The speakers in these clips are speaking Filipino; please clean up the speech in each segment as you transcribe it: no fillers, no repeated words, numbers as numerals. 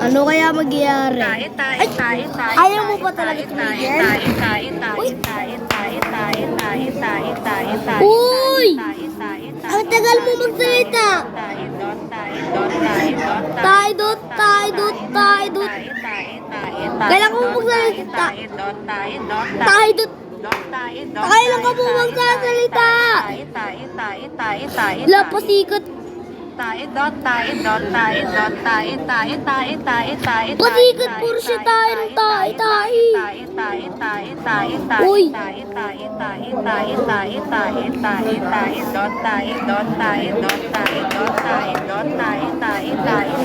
Ano kaya magyayari? Ay! Ayaw mo pa talaga tumigil? Uy! Ang tagal mo magsalita! Taidot! Kailan ko magsalita? Taidot! Kailan ka mo magsasalita? Lapasikat! Pasikat puro siya tayo. Uy!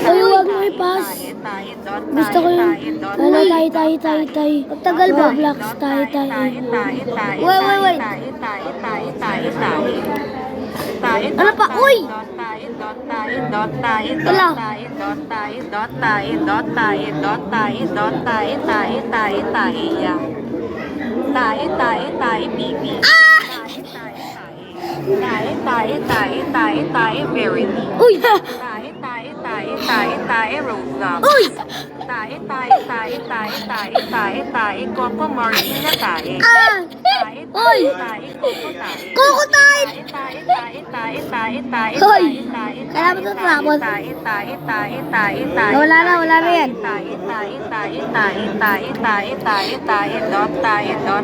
Ay, huwag mo ipas. Gusto ko yung tayo. Magtagal ba? Blocks tayo. Wait. Ano pa? Uy! Wala. Uy! Uy! Uy! Koko tayo! Hoy! Kaya mo ito tapos? Wala na yan.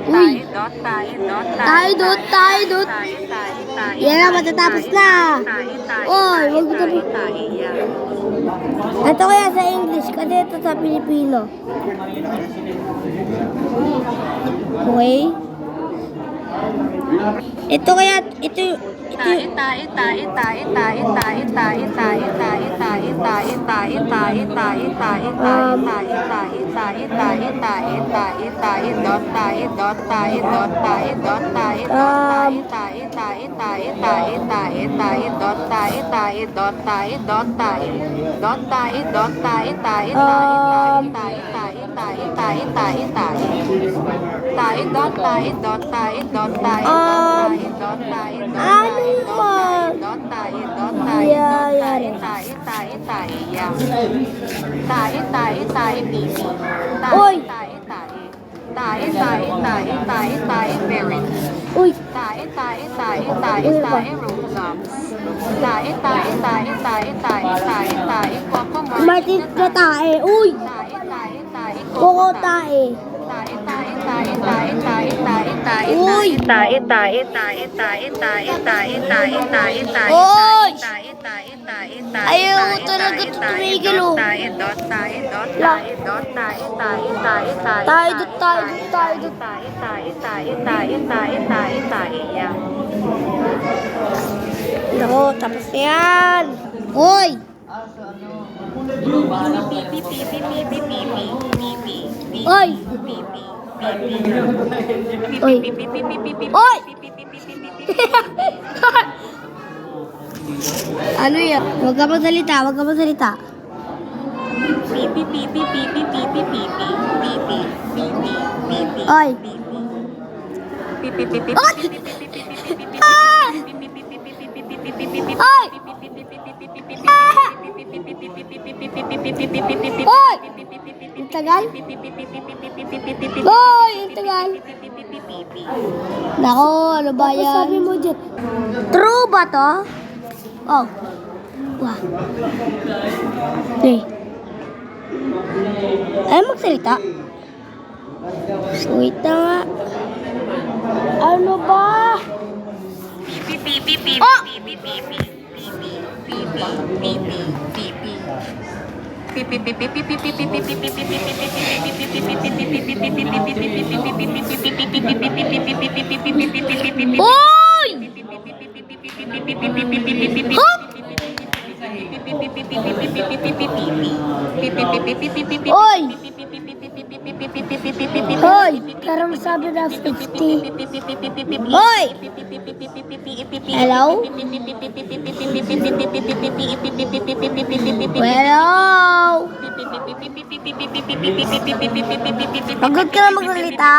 Uy! Tayo. Yan na, matatapos na. Uy, wag mo tapos. Ito kaya sa English, kasi ito sa Pilipino. Okay? Ito kaya, ito Uy! Uy! Martin na tae. Uy! Koko tae. Uy! Uy! Ayaw mo talaga tumigil, oh. Nako, tapos na yan. Uy! Uy! Uy! Ano yan? Huwag ka magsalita. Oy! Oy! Oy! Ang tagal? Oy! Ang tagal? Nako, ano ba yan? Sabi mo dyan? True ba to? Oh. Wow. Okay. Ayaw magsalita? Wait na nga. Ano ba? Oh! Oy! Hop! Oy! Hoy! Parang sabi na 50. Hoy! Hello? Hello? Pagod ka na magsalita?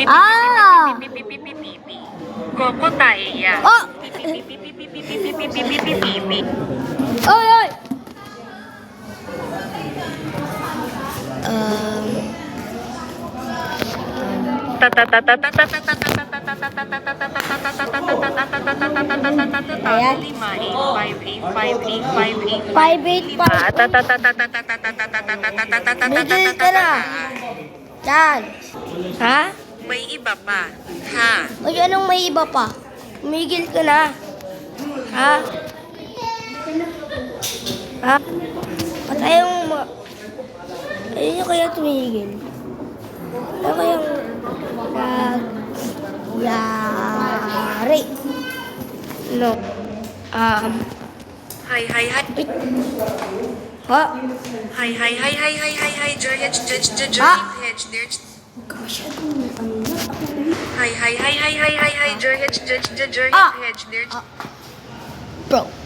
Ah! Koko tayo. Oh! Oy, oy! Ayan. 5-8 pa. Migil ka na. Yan. Ha? May iba pa. Ha? Ay, anong may iba pa? Migil ka na. Ha? Ha? Ba't ayaw mo ayun nyo kaya tumigil? Ano kayang nangyari? No. Hi, hi, hi. Wait. Ha? Hi, hi, hi, hi, hi, hi, hi. George, Ah. Hi, hi, hi, hi, hi, hi, hi. George, Ah. Hedge, Bro.